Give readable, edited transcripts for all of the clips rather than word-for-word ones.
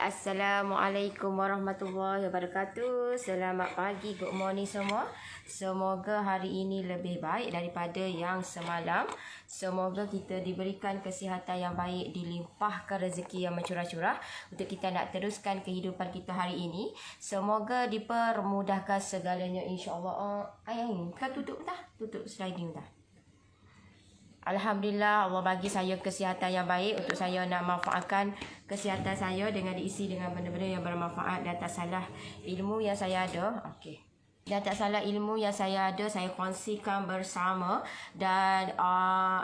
Assalamualaikum warahmatullahi wabarakatuh. Selamat pagi, good morning semua. Semoga hari ini lebih baik daripada yang semalam. Semoga kita diberikan kesihatan yang baik, dilimpahkan rezeki yang mencurah-curah untuk kita nak teruskan kehidupan kita hari ini. Semoga dipermudahkan segalanya, insya-Allah. Ayang, kau tutup dah? Tutup sliding dah. Alhamdulillah, Allah bagi saya kesihatan yang baik untuk saya nak manfaatkan kesihatan saya dengan diisi dengan benda-benda yang bermanfaat dan tak salah ilmu yang saya ada. Okey. Dan tak salah ilmu yang saya ada, saya kongsikan bersama. Dan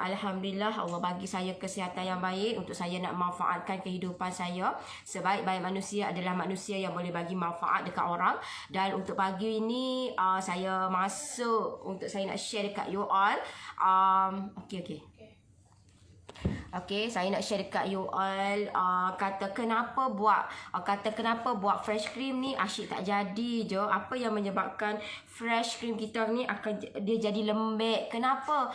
Alhamdulillah, Allah bagi saya kesihatan yang baik untuk saya nak manfaatkan kehidupan saya. Sebaik-baik manusia adalah manusia yang boleh bagi manfaat dekat orang. Dan untuk pagi ini, saya masuk untuk saya nak share dekat you all. Okey, saya nak share dekat you all kata kenapa buat fresh cream ni asyik tak jadi je. Apa yang menyebabkan fresh cream kita ni akan dia jadi lembek? Kenapa?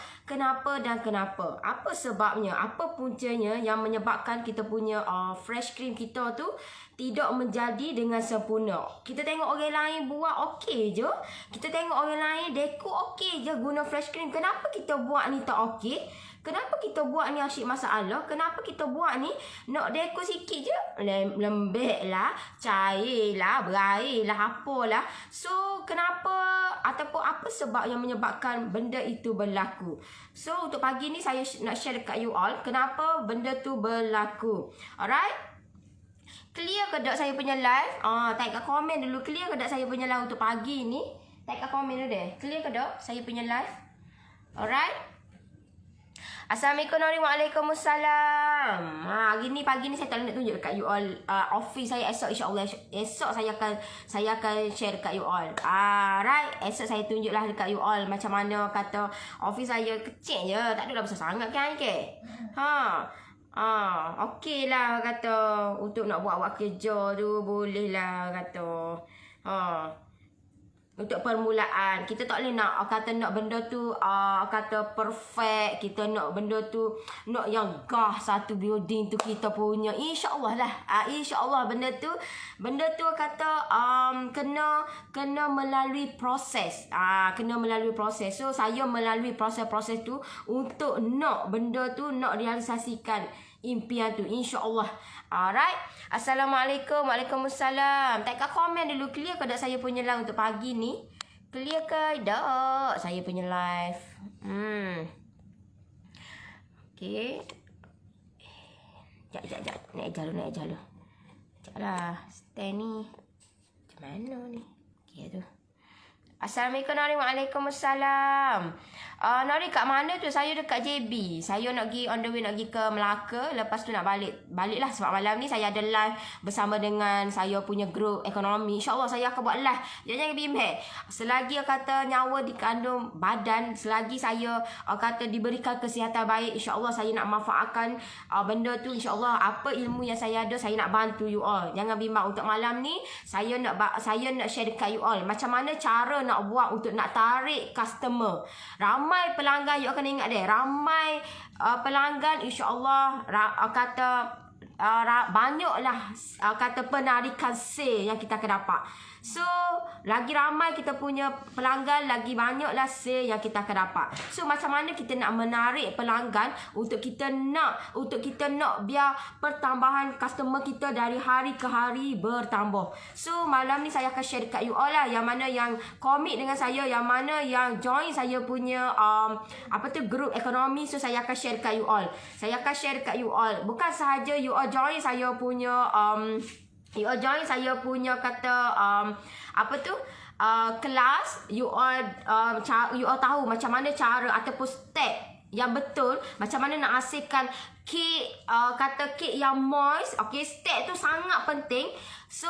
Apa sebabnya? Apa puncanya yang menyebabkan kita punya fresh cream kita tu tidak menjadi dengan sempurna? Kita tengok orang lain buat okey je. Kita tengok orang lain dekor okey je guna fresh cream. Kenapa kita buat ni tak okey? Kenapa kita buat ni asyik masalah? Kenapa kita buat ni nak dekor sikit je lembek lah, cair lah, berair lah, apalah. So kenapa ataupun apa sebab yang menyebabkan benda itu berlaku? So untuk pagi ni saya nak share dekat you all kenapa benda tu berlaku. Alright? Clear ke tak saya punya live? Type kat komen dulu, clear ke tak saya punya live untuk pagi ni? Type kat komen dulu deh. Clear ke tak saya punya live? Alright? Assalamualaikum warahmatullahi wabarakatuh. Hari ni pagi ni saya tak nak tunjuk dekat you all office saya. Esok insya-Allah esok saya akan share dekat you all. Right, esok saya tunjuklah dekat you all macam mana kata office saya kecil je, tak adalah besar sangat kan ke? Okey lah kata untuk nak buat kerja tu boleh lah kata. Untuk permulaan kita tak boleh nak kata nak benda tu kata perfect. Kita nak benda tu nak yang gah satu building tu kita punya. InsyaAllah lah. InsyaAllah benda tu kata kena melalui proses. Kena melalui proses. So saya melalui proses-proses tu untuk nak benda tu nak realisasikan impian tu, insya-Allah. Alright. Assalamualaikum, waalaikumsalam. Type kat komen dulu, clear ke tak saya punya live untuk pagi ni? Clear ke tak saya punya live? Okey. Jap. Naik jalur. Sekejap lah. Stand ni. Macam mana ni? Okey tu. Assalamualaikum warahmatullahi wabarakatuh. Nari kat mana tu? Saya dekat JB. Saya nak pergi on the way, nak pergi ke Melaka. Lepas tu nak baliklah sebab malam ni saya ada live bersama dengan saya punya grup ekonomi. InsyaAllah saya akan buat live. Jangan bimbang. Selagi kata nyawa dikandung badan, selagi saya kata diberikan kesihatan baik, insyaAllah saya nak manfaatkan benda tu. InsyaAllah apa ilmu yang saya ada, saya nak bantu you all. Jangan bimbang. Untuk malam ni saya nak share dekat you all macam mana cara nak buat untuk nak tarik customer. Ramai pelanggan, you akan ingat deh, ramai pelanggan insya-Allah kata banyaklah kata penarikan sale yang kita akan dapat. So lagi ramai kita punya pelanggan, lagi banyaklah sale yang kita akan dapat. So macam mana kita nak menarik pelanggan untuk kita nak biar pertambahan customer kita dari hari ke hari bertambah. So malam ni saya akan share dekat you all lah, yang mana yang komit dengan saya, yang mana yang join saya punya grup ekonomi. So saya akan share dekat you all. Saya akan share dekat you all. Bukan sahaja you all join saya punya kata kelas, you all tahu macam mana cara ataupun step yang betul macam mana nak hasilkan kek kek yang moist. Okey, step tu sangat penting. So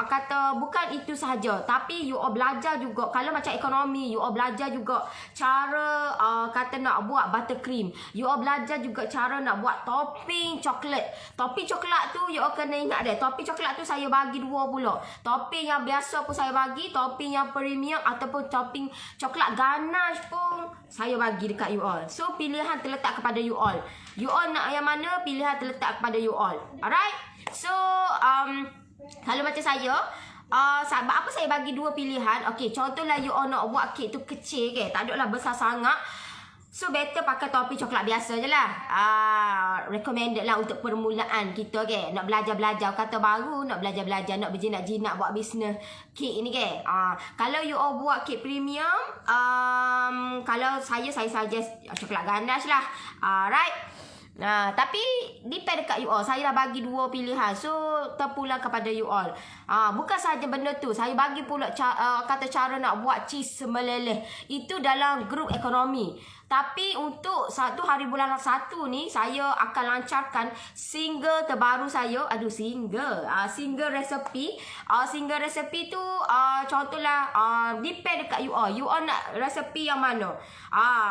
kata bukan itu sahaja, tapi you all belajar juga. Kalau macam ekonomi, you all belajar juga cara kata nak buat buttercream. You all belajar juga cara nak buat topping coklat. Topping coklat tu you all kena ingat deh, topping coklat tu saya bagi dua pula. Topping yang biasa pun saya bagi, topping yang premium ataupun topping coklat ganache pun saya bagi dekat you all. So pilihan terletak kepada you all. You all nak yang mana, pilihan terletak kepada you all. Alright? So kalau macam saya, sebab apa saya bagi dua pilihan. Okay, contohlah you all nak buat kek tu kecil ke, tak ada lah besar sangat. So better pakai topi coklat biasa je lah. Recommended lah untuk permulaan kita ke. Nak belajar-belajar kata baru, nak belajar-belajar, nak berjinak-jinak buat bisnes kek ni ke. Kalau you all buat kek premium, kalau saya suggest coklat ganache lah. Right. Tapi depend dekat you all. Saya dah bagi dua pilihan. So terpulang kepada you all. Bukan sahaja benda tu, saya bagi pula kata cara nak buat cheese meleleh. Itu dalam grup ekonomi. Tapi untuk 1 hari bulan 1 ni, saya akan lancarkan single terbaru saya. Single resepi. Single resepi tu contohlah depend dekat you all. You all nak resepi yang mana?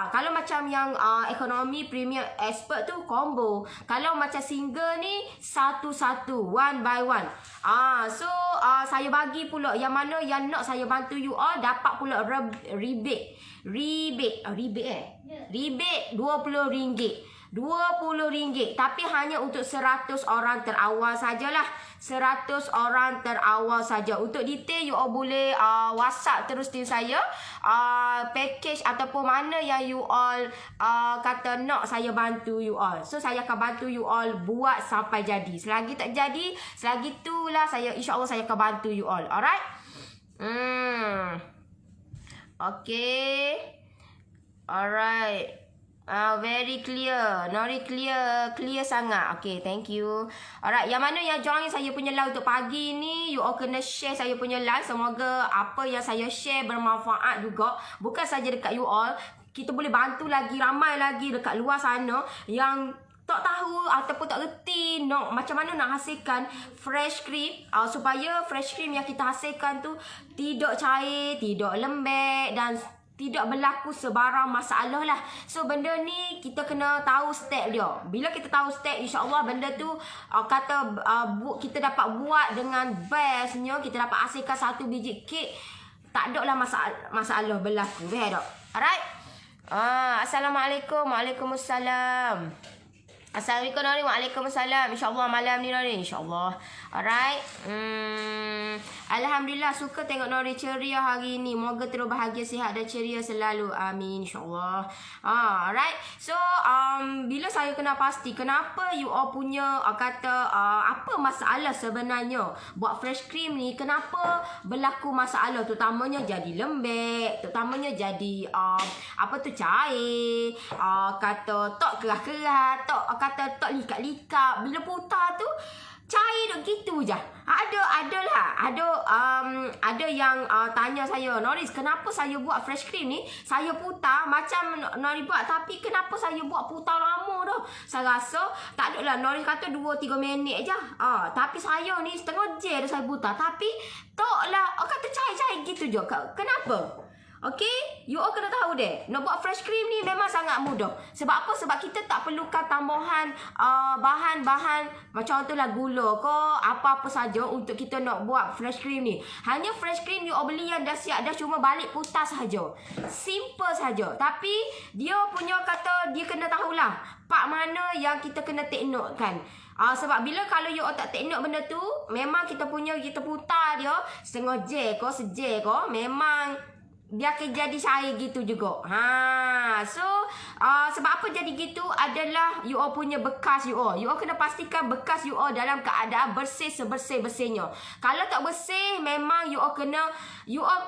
Kalau macam yang ekonomi premium expert tu combo. Kalau macam single ni satu-satu, one by one. So saya bagi pula yang mana yang nak saya bantu you all dapat pula rebate. Rebate RM20. RM20. Tapi hanya untuk 100 orang terawal sajalah. 100 orang terawal saja. Untuk detail you all boleh WhatsApp terus tim saya. Package ataupun mana yang you all kata nak saya bantu you all. So saya akan bantu you all buat sampai jadi. Selagi tak jadi, selagi itulah saya insya-Allah saya akan bantu you all. Alright? Okay. Alright. Very clear. Nori clear. Clear sangat. Okay, thank you. Alright, yang mana yang join saya punya live untuk pagi ni, you all kena share saya punya live. Semoga apa yang saya share bermanfaat juga. Bukan saja dekat you all. Kita boleh bantu lagi, ramai lagi dekat luar sana yang tak tahu ataupun tak reti macam mana nak hasilkan fresh cream, supaya fresh cream yang kita hasilkan tu tidak cair, tidak lembek dan tidak berlaku sebarang masalah lah. So benda ni kita kena tahu step dia. Bila kita tahu step, insya-Allah benda tu kita dapat buat dengan bestnya. Kita dapat hasilkan 1 biji kek, tak ada lah masalah berlaku. Betul tak? Alright. Assalamualaikum. Waalaikumsalam. Assalamualaikum Nori. Waalaikumsalam. InsyaAllah malam ni Nori. InsyaAllah. Alright. Alhamdulillah suka tengok Nori ceria hari ni. Moga terus bahagia, sihat dan ceria selalu. Amin. InsyaAllah. Alright. So bila saya kena pasti kenapa you all punya kata apa masalah sebenarnya buat fresh cream ni, kenapa berlaku masalah, terutamanya jadi lembek, terutamanya jadi cair, kata tak kerah-kerah, tak likat-likat. Bila putar tu cair duk gitu je. Ada yang tanya saya, Noris, kenapa saya buat fresh cream ni saya putar macam Noris buat, tapi kenapa saya buat putar lama dah? Saya rasa tak adalah. Noris kata 2-3 minit je. Tapi saya ni setengah jam dah saya putar, tapi taklah kata cair-cair gitu je. Kenapa? Okay, you all kena tahu deh. Nak buat fresh cream ni memang sangat mudah. Sebab apa? Sebab kita tak perlukan tambahan bahan-bahan macam itulah gula ke apa-apa saja untuk kita nak buat fresh cream ni. Hanya fresh cream you all beli yang dah siap, dah cuma balik putar saja. Simple saja. Tapi dia punya kata dia kena tahulah part mana yang kita kena take note kan. Sebab bila kalau you all tak take note benda tu, memang kita putar dia setengah jam ke sejam ke, memang dia akan jadi cair gitu juga. So sebab apa jadi gitu adalah you all punya bekas you all. You all kena pastikan bekas you all dalam keadaan bersih sebersih-bersihnya. Kalau tak bersih, memang you all kena,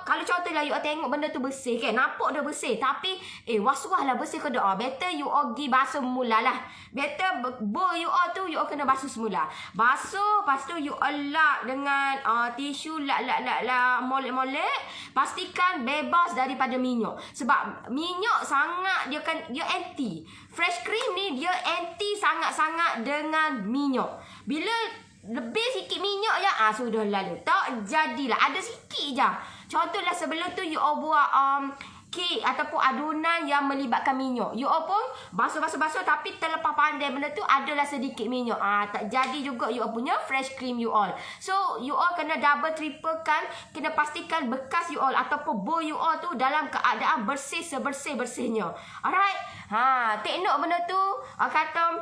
kalau contohlah you all tengok benda tu bersih kan, nampak dah bersih, tapi was-was lah bersih ke tak. Better you all pergi basuh mula lah. Better bowl you all tu you all kena basuh semula. Basuh, lepas tu you all lap dengan tisu, lap molek-molek. Pastikan bebas daripada minyak. Sebab minyak sangat dia anti. Fresh cream ni dia anti sangat-sangat dengan minyak. Bila lebih sikit minyak je, sudah lalu. Tak jadilah. Ada sikit je. Contohlah sebelum tu you all buat kek ataupun adunan yang melibatkan minyak. You all pun basuh, tapi terlepas pandai benda tu adalah sedikit minyak. Tak jadi juga you all punya fresh cream you all. So you all kena double triple kan, kena pastikan bekas you all ataupun bowl you all tu dalam keadaan bersih sebersih-bersihnya. Alright. Take note benda tu. Kata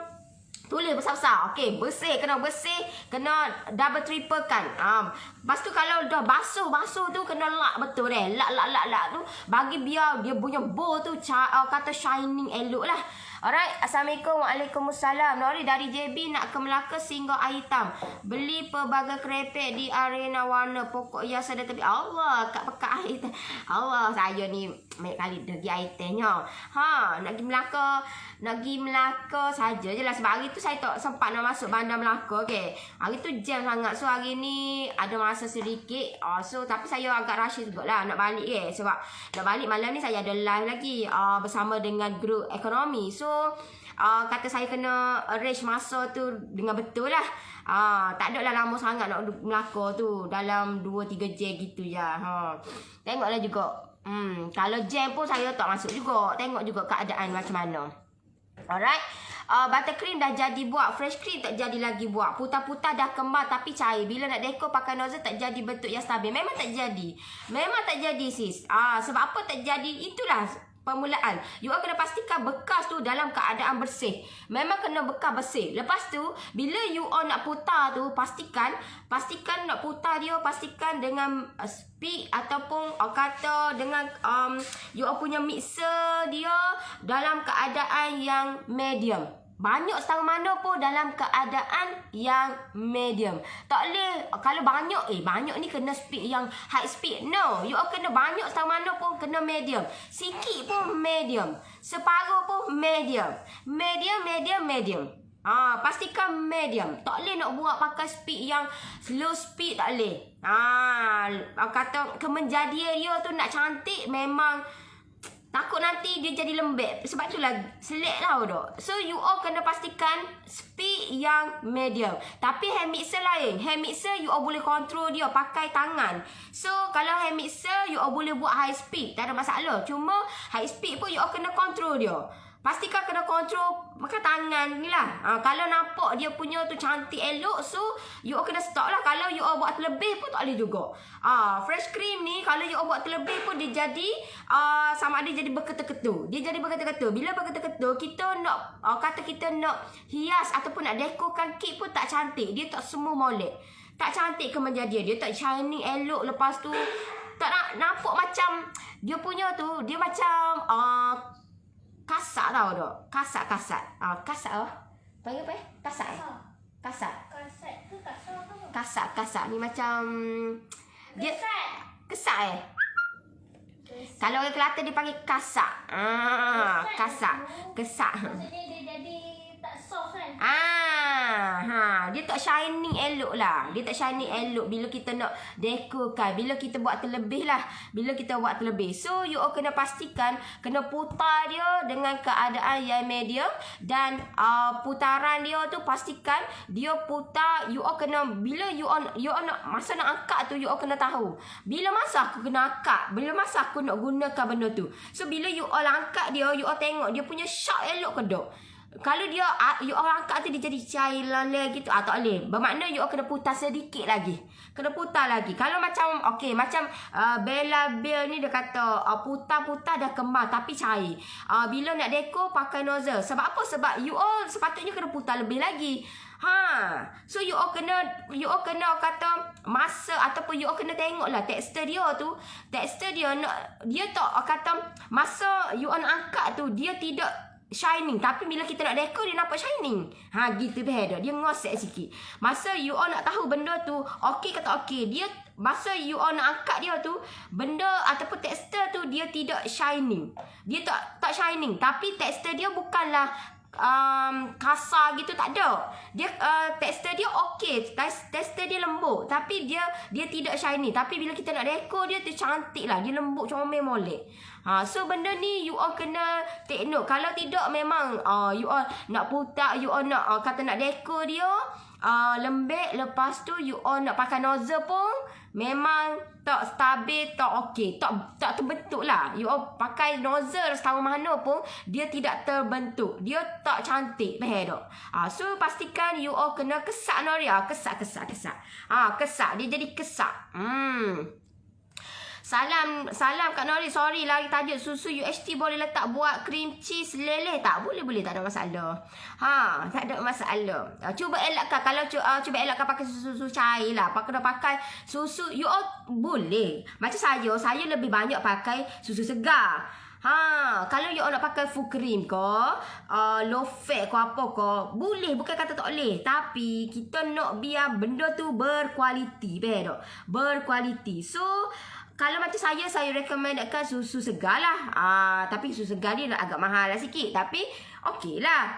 Tulis besar-besar. Okey, bersih, kena bersih, kena double triple kan. Lepas tu kalau dah basuh tu kena lak betul lak tu bagi biar dia punya bowl tu kata shining elok lah. Alright, Assalamualaikum. Waalaikumsalam. Nori dari JB nak ke Melaka singgah Aitam. Beli pelbagai kerepek di arena warna pokok hias ada tepi. Allah, kat pekat Aitam. Allah, saya ni banyak kali pergi Aitamnya. Nak pergi Melaka saja je lah. Sebab hari tu saya tak sempat nak masuk bandar Melaka. Okay. Hari tu jam sangat. So hari ni ada masa sedikit. Tapi saya agak rush juga lah nak balik sebab nak balik malam ni saya ada live lagi bersama dengan grup ekonomi. So kata saya kena arrange masa tu dengan betul lah. Tak ada lah lama sangat nak duduk Melaka tu. Dalam 2-3 jam gitu je. Tengoklah juga. Kalau jam pun saya tak masuk juga. Tengok juga keadaan macam mana. Alright. Buttercream dah jadi buat. Fresh cream tak jadi lagi buat. Putar-putar dah kembar tapi cair. Bila nak dekor pakai nozzle tak jadi bentuk yang stabil. Memang tak jadi. Memang tak jadi sis. Sebab apa tak jadi? Itulah permulaan. You all kena pastikan bekas tu dalam keadaan bersih. Memang kena bekas bersih. Lepas tu, bila you all nak putar tu, pastikan nak putar dia, pastikan dengan speed ataupun kata dengan you all punya mixer dia dalam keadaan yang medium. Banyak setengah mana pun dalam keadaan yang medium. Tak boleh kalau banyak ni kena speed yang high speed. No, you all kena banyak setengah mana pun kena medium. Sikit pun medium. Separuh pun medium. Medium. Pastikan medium. Tak boleh nak buat pakai speed yang slow speed, tak boleh. Kata kemenjadian dia tu nak cantik memang takut nanti dia jadi lembek. Sebab itulah select lah dok. So you all kena pastikan speed yang medium. Tapi hand mixer lain. Hand mixer you all boleh control dia pakai tangan. So kalau hand mixer you all boleh buat high speed, tak ada masalah. Cuma high speed pun you all kena control dia. Pastikan kena kontrol pakai tangan ni lah. Kalau nampak dia punya tu cantik elok, so you all kena stop lah. Kalau you all buat terlebih pun tak boleh juga. Fresh cream ni kalau you all buat terlebih pun dia jadi sama ada jadi berketul-ketul. Dia jadi berketul-ketul. Bila berketul-ketul, kita nak kata kita nak hias ataupun nak dekorkan kek pun tak cantik. Dia tak semua molek. Tak cantik kemenjadian. Dia tak shining elok. Lepas tu tak nampak macam dia punya tu, dia macam kasak tau dok. Kasak. Kasak panggil apa Kasak Kasak. Kasak ni macam dia kesak Kalau orang Kelantan dia panggil kasak. Kasak. Maksudnya dia jadi tak soft kan? Dia tak shining elok lah. Dia tak shining elok bila kita nak dekorkan. Bila kita buat terlebih lah. So you all kena pastikan kena putar dia dengan keadaan yang medium. Dan putaran dia tu pastikan dia putar. You all kena, bila you all nak, masa nak angkat tu you all kena tahu bila masa aku kena angkat, bila masa aku nak gunakan benda tu. So bila you all angkat dia, you all tengok dia punya sharp elok ke tak. Kalau dia you all angkat tu dia jadi cair lala gitu, tak boleh. Bermakna you all kena putar sedikit lagi. Kalau macam macam Bella Bill ni dia kata putar-putar dah kembar tapi cair. Bila nak dekor pakai nozzle. Sebab apa? Sebab you all sepatutnya kena putar lebih lagi. So you all kena kata masa ataupun you all kena tengoklah tekstur dia tu. Tekstur dia tak kata masa you all nak angkat tu dia tidak shining, tapi bila kita nak dekor dia nampak shining. Gitu beda. Dia ngosek sikit. Masa you all nak tahu benda tu okey ke tak okey, dia masa you all nak angkat dia tu benda ataupun tekstur tu dia tidak shining. Dia tak shining, tapi tekstur dia bukanlah kasar gitu, tak ada. Dia tekstur dia okey, tekstur dia lembut, tapi dia tidak shiny. Tapi bila kita nak dekor dia tu cantik lah, dia lembut comel molek. So benda ni you all kena take note. Kalau tidak memang you all nak putar, you all nak kata nak dekor dia lembek, lepas tu you all nak pakai nozzle pun memang tak stabil, tak okey, tak terbentuk lah. You all pakai nozzle setahu mana pun dia tidak terbentuk, dia tak cantik tak. So pastikan you all kena kesak Nori. Kesak. Kesak dia jadi kesak. Salam Kak Nori. Sorry lagi tajuk susu UHT boleh letak buat cream cheese leleh tak? Boleh, tak ada masalah. Tak ada masalah. Cuba elakkan. Kalau cuba elakkan pakai susu cair lah. Kena pakai susu boleh. Macam saya lebih banyak pakai susu segar. Kalau you nak pakai full cream ke, low fat ke apa ke, boleh, bukan kata tak boleh. Tapi kita nak biar benda tu berkualiti, berkualiti. So, kalau macam saya recommendkan susu segar lah. Tapi susu segar ni agak mahal lah sikit. Tapi, okey lah.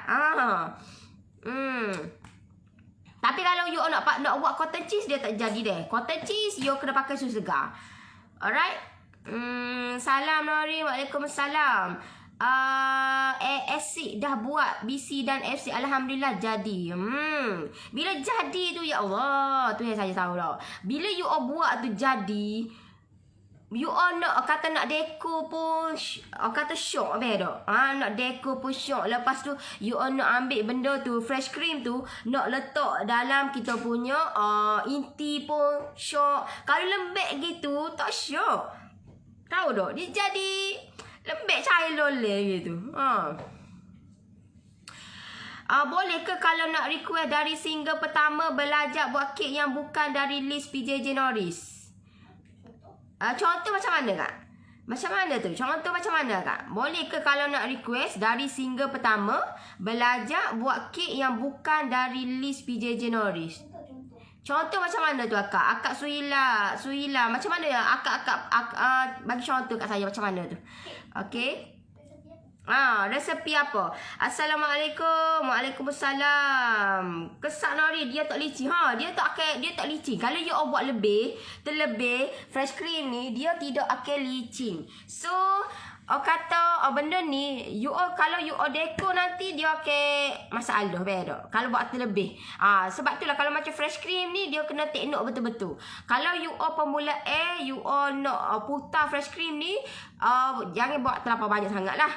Tapi kalau you nak buat cotton cheese, dia tak jadi deh. Cotton cheese, you kena pakai susu segar. Alright? Salam Nori. Waalaikumsalam. Asyik dah buat BC dan FC. Alhamdulillah jadi. Bila jadi tu, ya Allah, tu yang saya tahu lah. Bila you all buat tu jadi, you all nak kata nak dekor pun kata syok tak? Nak dekor pun syok. Lepas tu you all nak ambil benda tu, fresh cream tu, nak letak dalam kita punya inti pun syok. Kalau lembek gitu tak syok. Tahu tak? Dia jadi lembek cair loleh gitu. Boleh ke kalau nak request dari single pertama belajar buat kek yang bukan dari list PJJ Norris? Contoh macam mana kak? Macam mana tu? Contoh macam mana kak? Boleh ke kalau nak request dari single pertama belajar buat kek yang bukan dari list PJJ Norris? Contoh macam mana tu akak? Akak Suila. Macam mana ya? Akak bagi contoh kat saya macam mana tu? Okey. Resepi apa? Assalamualaikum. Waalaikumsalam. Kesak Nori, dia tak licin. Dia tak licin. Kalau you all buat terlebih fresh cream ni, dia tidak akan licin. So, kata benda ni, kalau you all dekor nanti dia masalah berak. Kalau buat terlebih. Sebab itulah kalau macam fresh cream ni dia kena take note betul-betul. Kalau you all pemula you all nak putar fresh cream ni, jangan buat terlampau banyak sangat lah.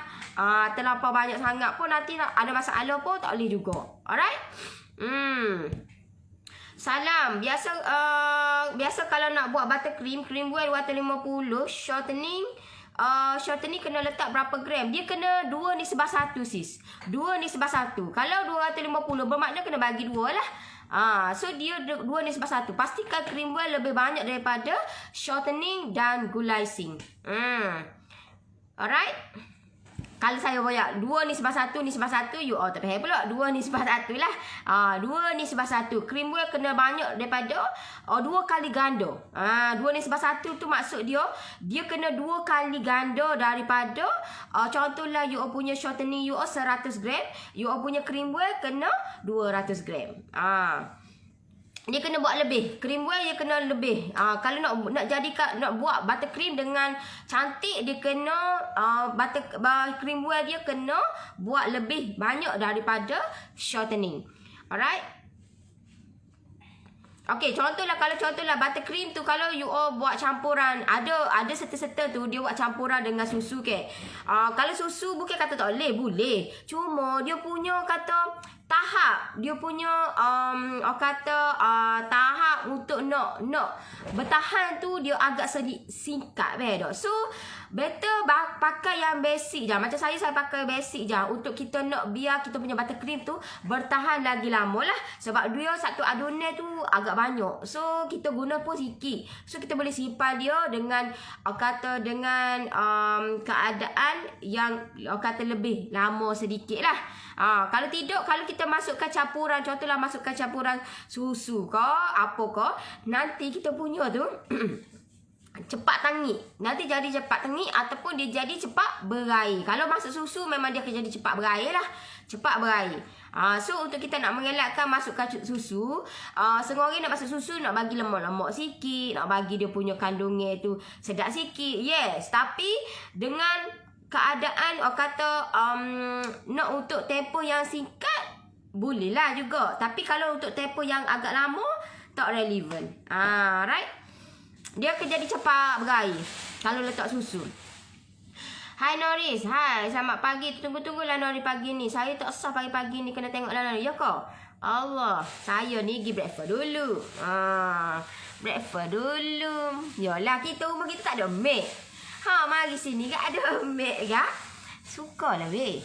Terlampau banyak sangat pun nanti ada masalah pun tak boleh juga. Alright? Salam. Biasa kalau nak buat buttercream, cream well 250, shortening kena letak berapa gram? Dia kena 2:1 sis. 2:1. Kalau 250 bermakna kena bagi 2 lah. So dia 2:1. Pastikan cream well lebih banyak daripada shortening dan gulaising. Alright? Kalau saya banyak 2:1, you all tak payah pula 2:1 lah. 2:1. Cream well kena banyak daripada 2 kali ganda. 2:1 tu maksud dia kena 2 kali ganda daripada contohlah you all punya shortening you all 100 gram, you all punya cream well kena 200 gram. Dia kena buat lebih. Cream well dia kena lebih. Kalau nak buat buttercream dengan cantik, dia kena cream well dia kena buat lebih banyak daripada shortening. Alright? Okey, contohlah buttercream tu kalau you all buat campuran, ada serta-serta tu dia buat campuran dengan susu ke. Kalau susu bukan kata tak boleh. Cuma dia punya kata tahap, dia punya tahap untuk nak bertahan tu dia agak sedikit singkat tak? So better pakai yang basic je. Macam saya pakai basic je untuk kita nak biar kita punya buttercream tu bertahan lagi lama lah. Sebab dia satu adunan tu agak banyak. So kita guna pun sikit. So kita boleh simpan dia dengan keadaan yang lebih lama sedikit lah. Kalau tidak, kalau kita masukkan campuran, contohlah masukkan campuran susu ke apa ke, nanti kita punya tu cepat tangik. Nanti jadi cepat tangik ataupun dia jadi cepat berair. Kalau masuk susu memang dia akan jadi cepat berair lah. Cepat berair. So untuk kita nak mengelakkan masukkan susu, setengah orang nak masuk susu nak bagi lemak-lemak sikit, nak bagi dia punya kandungnya tu sedap sikit. Yes, tapi dengan keadaan nak untuk tempoh yang singkat bolehlah juga. Tapi kalau untuk tempoh yang agak lama tak relevan. Right? Dia akan jadi cepat berair kalau letak susu. Hai Noris, hai, selamat pagi. Tunggu-tunggulah Nori pagi ni. Saya tak sah pagi-pagi ni kena tengoklah Nori. Ya kau? Allah, saya ni pergi breakfast dulu. Breakfast dulu. Yalah, kita rumah kita tak ada maid. Mari sini tak ada maid ke? Sukalah weh.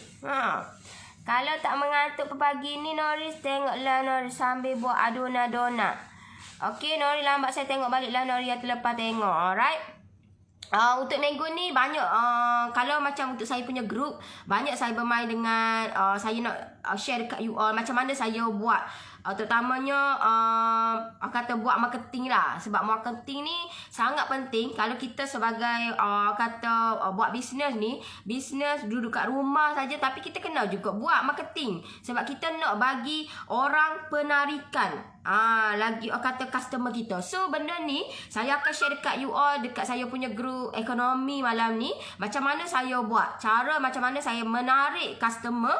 Kalau tak mengantuk pagi ni Noris, tengoklah Noris sambil buat adonan-adonan. Okey, Nori lambat saya tengok baliklah Nori yang terlepas tengok. Alright? Untuk minggu ni banyak kalau macam untuk saya punya group, banyak saya bermain dengan saya nak share dekat you all macam mana saya buat terutamanya kata buat marketing lah. Sebab marketing ni sangat penting kalau kita sebagai buat bisnes ni, bisnes duduk kat rumah saja, tapi kita kena juga buat marketing sebab kita nak bagi orang penarikan lagi kata customer kita. So benda ni saya akan share dekat you all, dekat saya punya group ekonomi malam ni, macam mana saya buat, cara macam mana saya menarik customer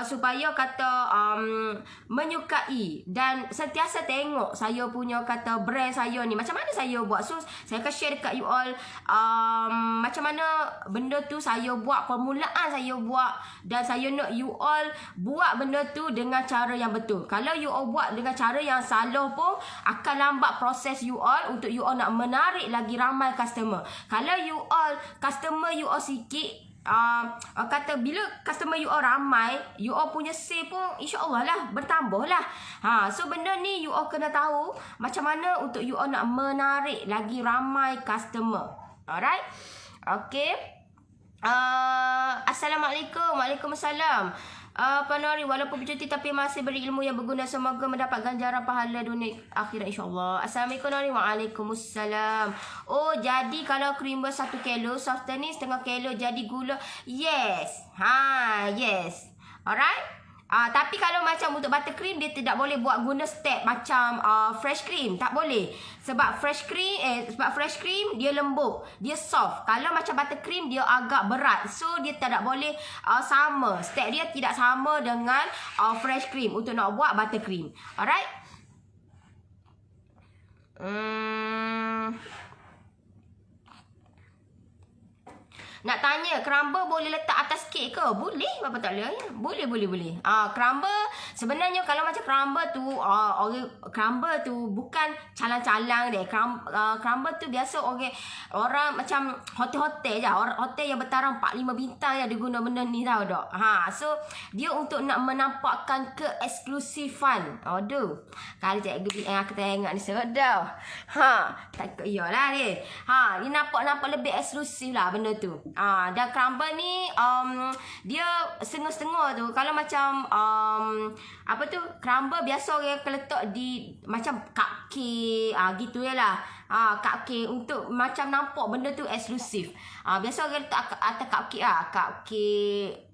supaya kata menyukai dan sentiasa tengok saya punya kata brand saya ni macam mana saya buat. So saya akan share dekat you all macam mana benda tu saya buat, permulaan saya buat, dan saya nak you all buat benda tu dengan cara yang betul. Kalau you all buat dengan cara yang salah pun akan lambat proses you all untuk you all nak menarik lagi ramai customer. Kalau you all customer you all sikit, kata bila customer you all ramai, you all punya sale pun insya-Allah lah bertambah lah. So benda ni you all kena tahu macam mana untuk you all nak menarik lagi ramai customer. Alright? Okay. Assalamualaikum. Waalaikumsalam. Pak Nori, walaupun bercuti tapi masih berilmu yang berguna, semoga mendapat ganjaran pahala dunia akhirat insya-Allah. Assalamualaikum Nori. Waalaikumsalam. Oh, jadi kalau creamer 1 kilo, softening setengah kilo, jadi gula. Yes. Yes. Alright. Tapi kalau macam untuk buttercream, dia tidak boleh buat guna step macam fresh cream. Tak boleh. Sebab fresh cream dia lembut, dia soft. Kalau macam buttercream dia agak berat. So dia tidak boleh sama. Step dia tidak sama dengan fresh cream untuk nak buat buttercream. Alright? Nak tanya, crumble boleh letak atas kek ke? Boleh, apa tak boleh? Boleh. Crumble, sebenarnya kalau macam crumble tu, crumble tu bukan calang-calang dia. Crumble tu biasa orang macam hotel-hotel je. Hotel yang bertaraf 4-5 bintang yang dia guna benda ni tau tak? So, dia untuk nak menampakkan keeksklusifan. Aduh, kalau cikgu yang aku tengok ni sedap. Tak iyalah dia. Dia nampak lebih eksklusif lah benda tu. Dan crumble ni dia setengah-setengah tu. Kalau macam crumble biasa orang akan letak di macam cupcake gitu je lah. Cupcake untuk macam nampak benda tu eksklusif. Biasa orang letak atas cupcake lah. Cupcake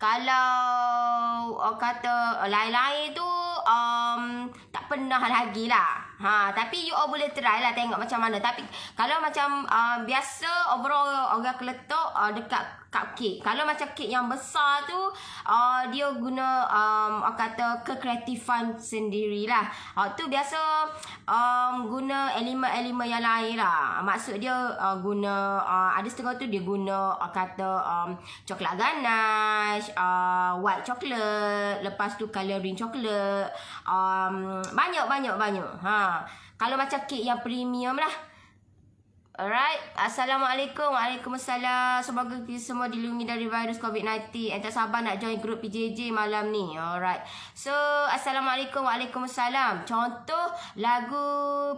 kalau kata lain-lain tu tak pernah lagi lah. Tapi you all boleh try lah tengok macam mana. Tapi kalau macam biasa overall orang akan letak dekat cupcake. Kalau macam kek yang besar tu dia guna kata kekreatifan sendirilah. Tu biasa guna elemen-elemen yang lain lah. Maksud dia guna ada setengah tu dia guna coklat ganache, white chocolate, lepas tu colouring chocolate, banyak. Kalau macam kek yang premium lah. Alright. Assalamualaikum. Waalaikumsalam. Semoga kita semua dilindungi dari virus COVID-19. Tak sabar nak join grup PJJ malam ni. Alright. So, Assalamualaikum. Waalaikumsalam. Contoh lagu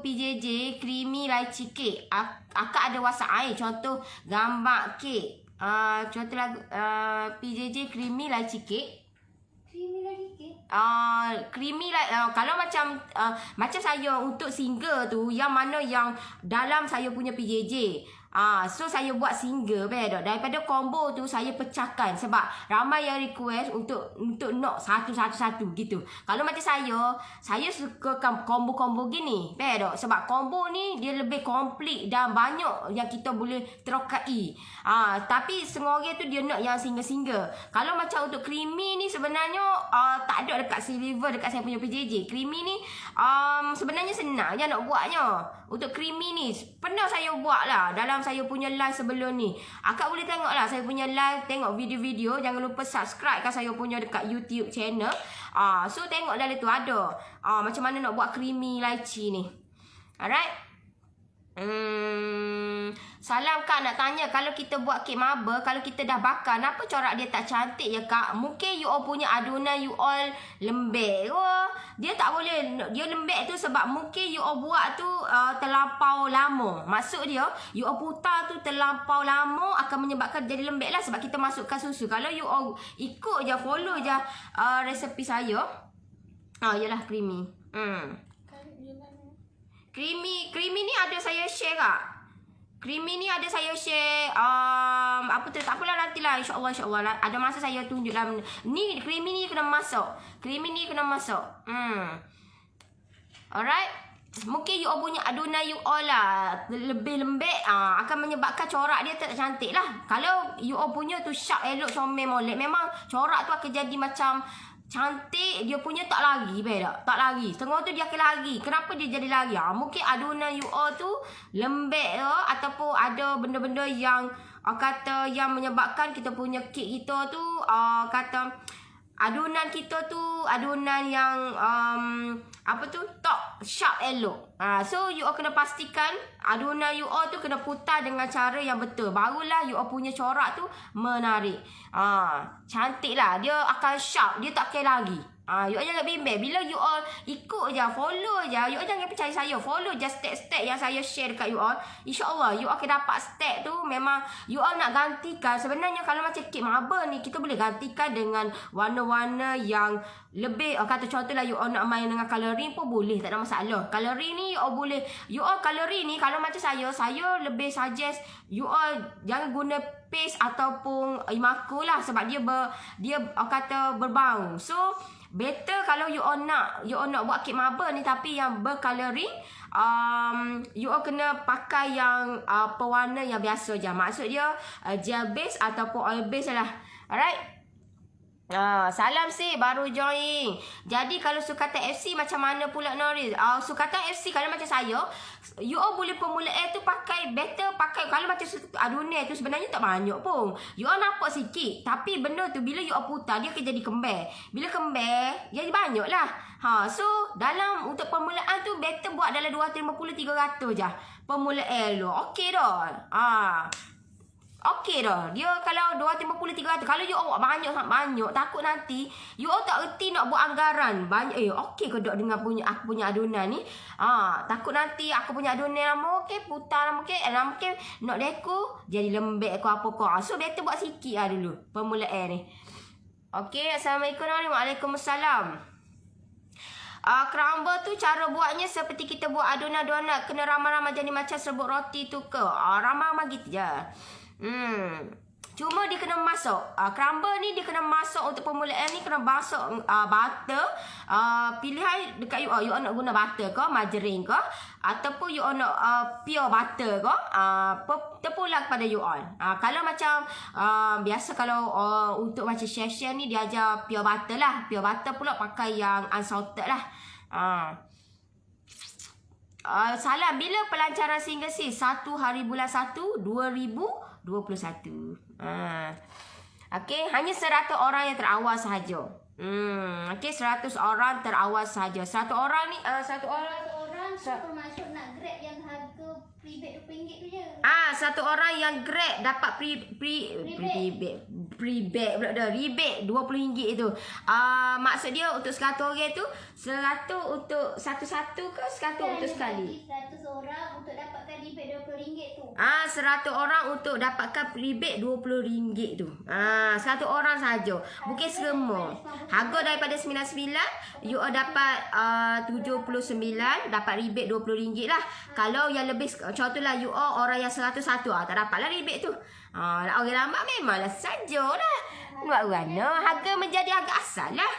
PJJ Creamy Lychee Cake. Akak ada WhatsApp air. Contoh gambar kek. Contoh lagu PJJ Creamy Lychee Cake. Creamy kalau macam saya untuk single tu, yang mana yang dalam saya punya PJJ, so saya buat single daripada combo tu saya pecahkan sebab ramai yang request untuk nak satu-satu gitu. Kalau macam saya sukakan combo-combo gini sebab combo ni dia lebih komplit dan banyak yang kita boleh terokai. Tapi setengah orang tu dia nak yang single-single. Kalau macam untuk creamy ni sebenarnya tak ada dekat silver dekat saya punya PJJ. Creamy ni sebenarnya senang je nak buatnya. Untuk creamy ni pernah saya buat lah dalam saya punya live sebelum ni. Akak boleh tengok lah saya punya live, tengok video-video. Jangan lupa subscribe kan saya punya dekat YouTube channel. So tengok dalam tu ada macam mana nak buat creamy lychee ni. Alright. Salam Kak, nak tanya kalau kita buat kek marble, kalau kita dah bakar, kenapa corak dia tak cantik ya Kak? Mungkin you all punya adunan you all lembek ke? Dia tak boleh, dia lembek tu sebab mungkin you all buat tu terlampau lama. Maksud dia, you all putar tu terlampau lama akan menyebabkan jadi lembek lah sebab kita masukkan susu. Kalau you all ikut je, follow je resepi saya, yalah creamy. Creamy ni ada saya share Kak. Creamy ni ada saya share apa tu, tak apalah nantilah insya-Allah ada masa saya tunjuk lah. Ni creamy ni kena masuk. Creamy ni kena masuk. Alright. Mungkin you all punya adunan you all lah lebih lembek, akan menyebabkan corak dia tak cantik lah. Kalau you all punya tu sharp elok comel molek, memang corak tu akan jadi macam cantik, dia punya tak lagi, tak lagi. Setengah tu dia akan lagi. Kenapa dia jadi lagi? Mungkin adunan you all tu lembek ke, ataupun ada benda-benda yang kata yang menyebabkan kita punya kek kita tu kata adunan kita tu adunan yang apa tu tak sharp elok. So you all kena pastikan adunan you all tu kena putar dengan cara yang betul. Barulah you all punya corak tu menarik. Cantik lah. Dia akan sharp. Dia tak akan lagi. You all jangan bimbang. Bila you all ikut je, follow je. You all jangan percaya saya. Follow je step-step yang saya share dekat you all. InsyaAllah you all akan dapat step tu. Memang you all nak gantikan. Sebenarnya kalau macam kek marble ni, kita boleh gantikan dengan warna-warna yang lebih, kata contohlah you all nak main dengan colouring pun boleh, tak ada masalah. Colouring ni you all boleh, you all colouring ni kalau macam saya lebih suggest you all jangan guna paste ataupun imaco lah sebab dia kata berbau. So better kalau you all nak buat kek marble ni tapi yang bercolouring, you all kena pakai yang pewarna yang biasa je. Maksud dia gel base ataupun oil base lah. Alright. Salam sih baru join. Jadi kalau sukatan FC macam mana pula Noris? Sukatan FC kalau macam saya, you all boleh permulaan tu pakai better pakai kalau macam adunan tu sebenarnya tak banyak pun. You all nampak sikit tapi benda tu bila you all putar dia akan jadi kembar. Bila kembar jadi banyak lah. So dalam untuk permulaan tu better buat dalam 250-300 je. Permulaan lu. Okey dah. Okey dah. Dia kalau 250-300. Kalau you all buat banyak takut nanti you all tak erti nak buat anggaran banyak. Okey ke dok dengan aku punya adunan ni? Takut nanti aku punya adunan lama okey putar lama okey nak deko jadi lembek ke apa ke. So better buat sikit lah dulu permulaan ni. Okey, assalamualaikum warahmatullahi wabarakatuh. Crumble tu cara buatnya seperti kita buat adunan donat, kena ramai-ramai jadi macam serbuk roti tu ke? Ramai-ramai gitu je. Cuma dia kena masuk crumble ni, dia kena masuk untuk permulaan ni kena masuk butter. Pilihan dekat you all nak guna butter ke, margarine ke, ataupun you all nak pure butter ke, terpulang kepada you all. Kalau macam biasa kalau untuk macam chef ni dia ajar pure butter lah. Pure butter pula pakai yang unsalted lah. Salam, bila pelancaran single sis? 1 hari bulan 1 2021. Okey, hanya 100 orang yang terawal sahaja. Okey, 100 orang terawal sahaja. 100 orang ni 1 orang termasuk nak grab yang harga pre-bag RM20 tu je. 1 orang yang grab dapat pre-bag pula dah. Rebate RM20 tu. Maksud dia untuk 100 orang tu 100 untuk satu-satu ke 100 untuk sekali? 100 orang untuk dapatkan rebate RM20 tu. 100 orang untuk dapatkan rebate RM20 tu. 1 orang saja. Bukan semua. Harga daripada 99 you all dapat 79 dapat rebate RM20 lah. Kalau yang lebih contohlah you all orang yang 101 tak dapatlah rebate tu. Orang lambat memanglah sajalah. Buat warna harga menjadi harga asal lah.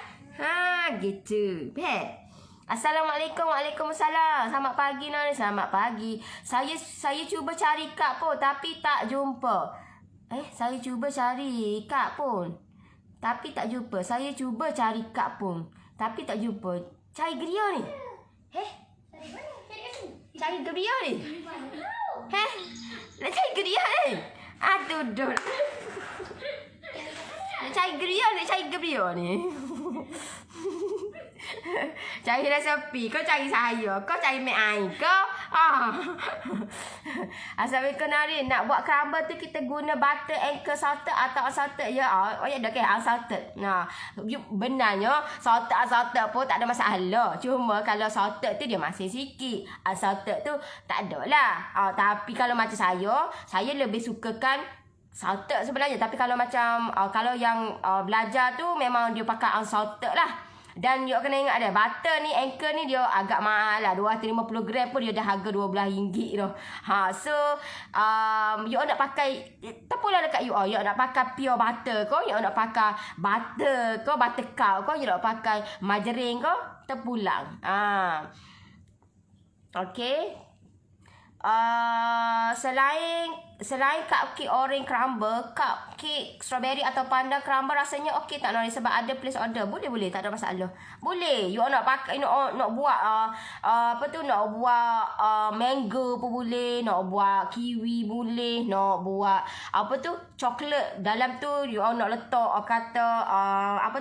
Gitu. Assalamualaikum. Waalaikumsalam. Selamat pagi Nani. Selamat pagi. Saya cuba cari kad pun tapi tak jumpa. Saya cuba cari kad pun tapi tak jumpa. Saya cuba cari kad pun tapi tak jumpa. Cari geria ni. Cari mana? Cari kat sini. Cari geria ni. Nak cari geria ni. Aduh, dul. Nak cari geria ni. Cari resepi. Kau cari saya. Kau cari mek air. Kau. Assalamualaikum Nari. Nak buat crumble tu kita guna butter anchor salted atau unsalted. Ya. Oh ya dah kira unsalted. Nah, benarnya salted pun tak ada masalah. Cuma kalau salted tu dia masih sikit. Unsalted tu tak ada lah. Tapi kalau macam saya lebih sukakan salted sebenarnya. Tapi kalau macam kalau yang belajar tu memang dia pakai unsalted lah. Dan you kena ingat dia, butter ni, anchor ni dia agak mahal lah. 250 gram pun dia dah harga RM12 tu. So, you nak pakai, tak apalah dekat you nak pakai pure butter kau, you nak pakai butter kau, butter cow kau, you nak pakai margarine kau, terpulang. Okay. Selain cupcake orange crumble, cupcake strawberry atau pandan crumble rasanya okey tak Nori? Sebab ada place order. Boleh, tak ada masalah. Boleh. You nak pakai, nak buat nak buat mango pun boleh, nak buat kiwi boleh, nak buat coklat dalam tu you nak letak coklat apa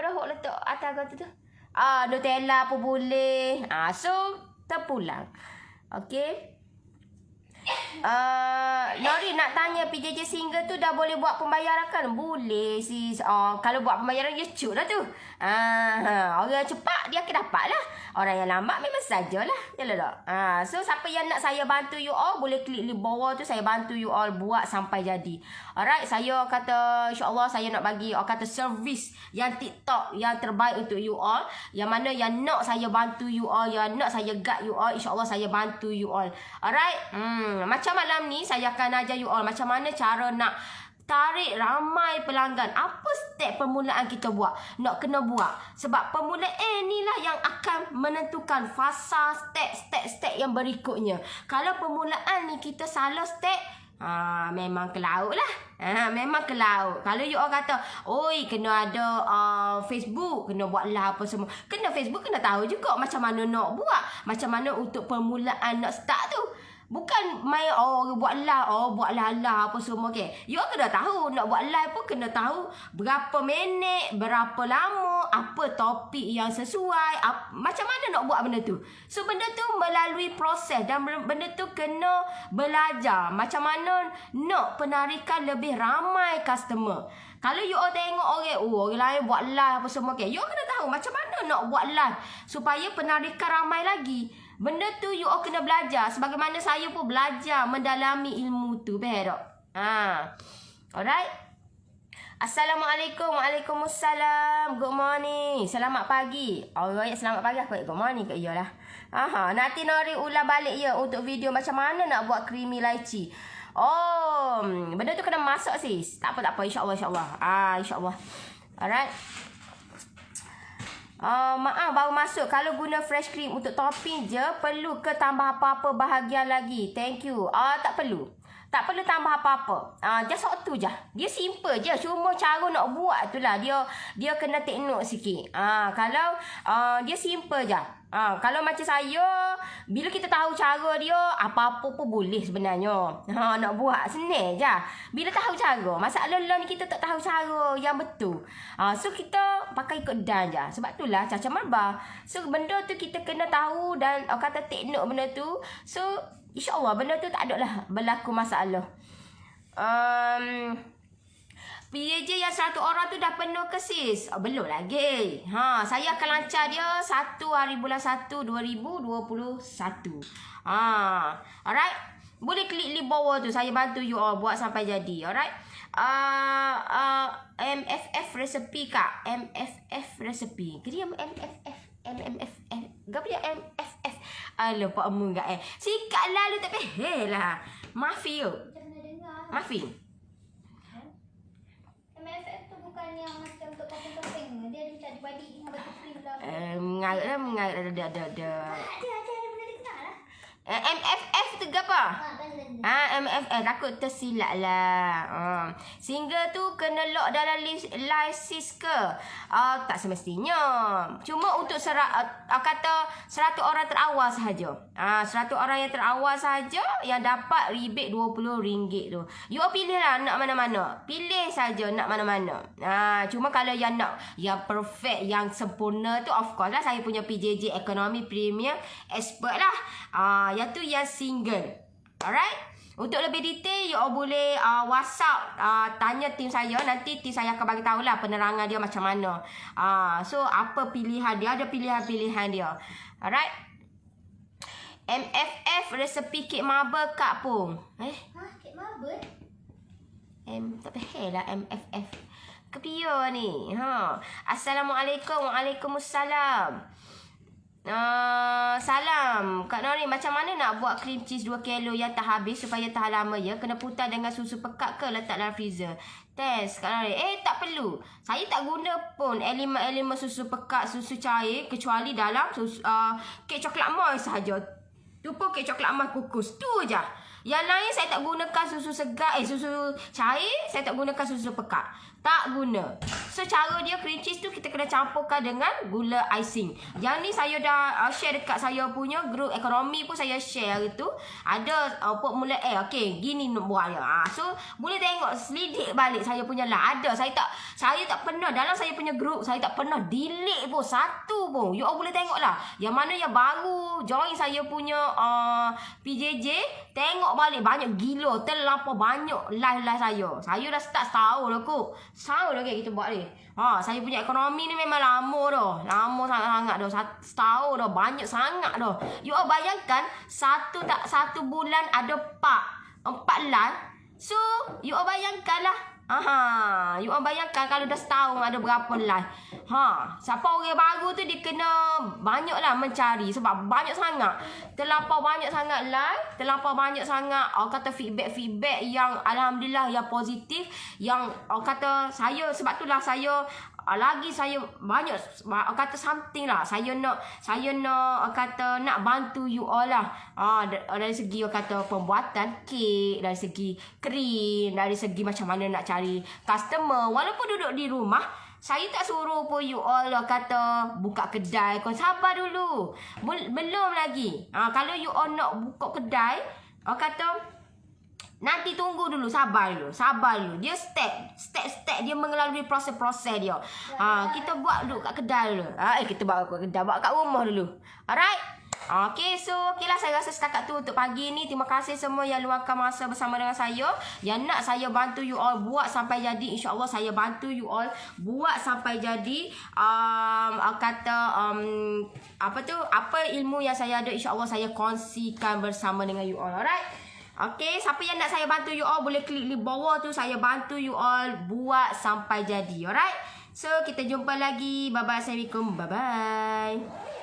dah hok letak atas tu. Nutella pun boleh. So terpulang. Okey. Nori nak tanya PJJ single tu dah boleh buat pembayaran kan? Boleh sis. Kalau buat pembayaran dia cuk lah tu. Orang cepat dia akan dapat lah. Orang yang lambat memang sajalah. Yalah tak? So siapa yang nak saya bantu you all boleh klik di bawah tu, saya bantu you all buat sampai jadi. Alright, saya kata insya-Allah saya nak bagi kata servis yang TikTok yang terbaik untuk you all. Yang mana yang nak saya bantu you all, yang nak saya guide you all, insya-Allah saya bantu you all. Alright? Macam malam ni saya akan ajar you all macam mana cara nak tarik ramai pelanggan. Apa step permulaan kita buat? Nak kena buat. Sebab permulaan ni lah yang akan menentukan fasa step yang berikutnya. Kalau permulaan ni kita salah step, memang ke laut lah. Memang ke laut. Kalau you all kata, oi kena ada Facebook, kena buat lah apa semua. Kena Facebook, kena tahu juga macam mana nak buat. Macam mana untuk permulaan nak start tu. Bukan main buat live apa semua okay. You kena tahu nak buat live pun kena tahu berapa minit, berapa lama, apa topik yang sesuai, macam mana nak buat benda tu. So benda tu melalui proses dan benda tu kena belajar macam mana nak penarikan lebih ramai customer. Kalau you all tengok orang lain buat live apa semua okay. You all kena tahu macam mana nak buat live supaya penarikan ramai lagi. Benda tu you all kena belajar. Sebagaimana saya pun belajar mendalami ilmu tu. Betul tak? Alright. Assalamualaikum. Waalaikumsalam. Good morning. Selamat pagi. Alright, selamat pagi. Aku good morning ke iyalah. Nanti Nori ulang balik ya untuk video macam mana nak buat creamy lychee. Benda tu kena masak sis. Tak apa. InsyaAllah. InsyaAllah. Alright. Maaf baru masuk. Kalau guna fresh cream untuk topping je, perlu ke tambah apa-apa bahagian lagi? Thank you. Tak perlu. Tak perlu tambah apa-apa. Just waktu je. Dia simple je. Cuma cara nak buat tu lah. Dia kena take note sikit. Kalau dia simple je. Kalau macam saya, bila kita tahu cara dia, apa-apa pun boleh sebenarnya. Nak buat senang je. Bila tahu cara. Masalah ni kita tak tahu cara yang betul. So kita pakai ikut dan je. Sebab itulah caca marbah. So benda tu kita kena tahu dan kata take note benda tu. So InsyaAllah benda tu tak ada lah berlaku masalah. PJJ yang 100 orang tu dah penuh ke sis? Belum lagi. Saya akan lancar dia 1 hari bulan 1 2021. Alright. Boleh klik di bawah tu. Saya bantu you all buat sampai jadi. Alright. MFF recipe kak. MFF recipe. Dia MFF. Gak dia MFF. Lupa omong enggak sikat lalu tak peh lah. Maafi yo. Maafi. MFF tu bukan yang macam untuk topping-topping. Dia macam dibalik dengan batu cream lah. Mengarit ada. Dia benda dia kenal lah. MFF tu ke apa? MFF takut tersilap lah. Single tu kena lock dalam license ke? Tak semestinya. Cuma untuk kata 100 orang terawal sahaja. 100 orang yang terawal sahaja yang dapat rebate RM20 tu. You all pilih lah nak mana-mana. Pilih saja nak mana-mana. Cuma kalau yang nak yang perfect, yang sempurna tu of course lah saya punya PJJ Economy Premium Expert lah. Yang tu yang single. Alright? Untuk lebih detail, you all boleh WhatsApp, tanya tim saya. Nanti tim saya akan bagi tahu lah penerangan dia macam mana. So, apa pilihan dia. Ada pilihan-pilihan dia. Alright? MFF resepi kek marble Kak Pung. Kek marble? Tak faham lah MFF. Kepia ni. Assalamualaikum. Waalaikumsalam. Salam Kak Nori, macam mana nak buat cream cheese 2 kilo yang tak habis supaya tahan lama ya? Kena putar dengan susu pekat ke letak dalam freezer? Test Kak Nori. Tak perlu. Saya tak guna pun elemen susu pekat, susu cair kecuali dalam kek coklat moist sahaja. Tu pun kek coklat moist kukus. Tu je. Yang lain saya tak gunakan susu segar, susu cair, saya tak gunakan susu pekat. Tak guna. So, cara dia cream cheese tu kita kena campurkan dengan gula icing. Yang ni saya dah share dekat saya punya grup ekonomi pun saya share hari tu. Ada formula okey, gini nak buat dia. So, boleh tengok selidik balik saya punya lah. Ada. Saya tak pernah dalam saya punya grup, saya tak pernah delete pun satu pun. You all boleh tengok lah. Yang mana yang baru join saya punya PJJ, tengok balik banyak gila, terlampau banyak live saya. Saya dah start setahun dah kot. Setahun dah kita buat ni. Saya punya ekonomi ni memang lama dah. Lama sangat-sangat dah. Setahun dah. Banyak sangat dah. You all bayangkan satu bulan ada 4 live. So, you all bayangkan lah. You all bayangkan kalau dah setahun ada berapa live. Siapa orang baru tu dia kena banyak lah mencari sebab banyak sangat. Terlampau banyak sangat live, terlampau banyak sangat kata feedback yang alhamdulillah yang positif, yang kata saya sebab itulah saya lagi saya banyak kata something lah. Saya nak kata nak bantu you all lah. Dari segi kata pembuatan kek, dari segi krim, dari segi macam mana nak cari customer walaupun duduk di rumah. Saya tak suruh pun you all kata buka kedai. Kau sabar dulu. Belum lagi. Kalau you all nak buka kedai, kata nanti tunggu dulu, sabar dulu. Dia step dia mengelalui proses-proses dia. Kita buat dulu kat kedai dulu. Kita buat kat kedai, buat kat rumah dulu. Alright? Okay, so lah saya rasa setakat tu untuk pagi ni. Terima kasih semua yang luangkan masa bersama dengan saya. Yang nak saya bantu you all buat sampai jadi, insya-Allah saya bantu you all buat sampai jadi apa ilmu yang saya ada, insya-Allah saya kongsikan bersama dengan you all. Alright? Okay, siapa yang nak saya bantu you all boleh klik di bawah tu, saya bantu you all buat sampai jadi. Alright? So, kita jumpa lagi. Bye-bye. Assalamualaikum. Bye-bye.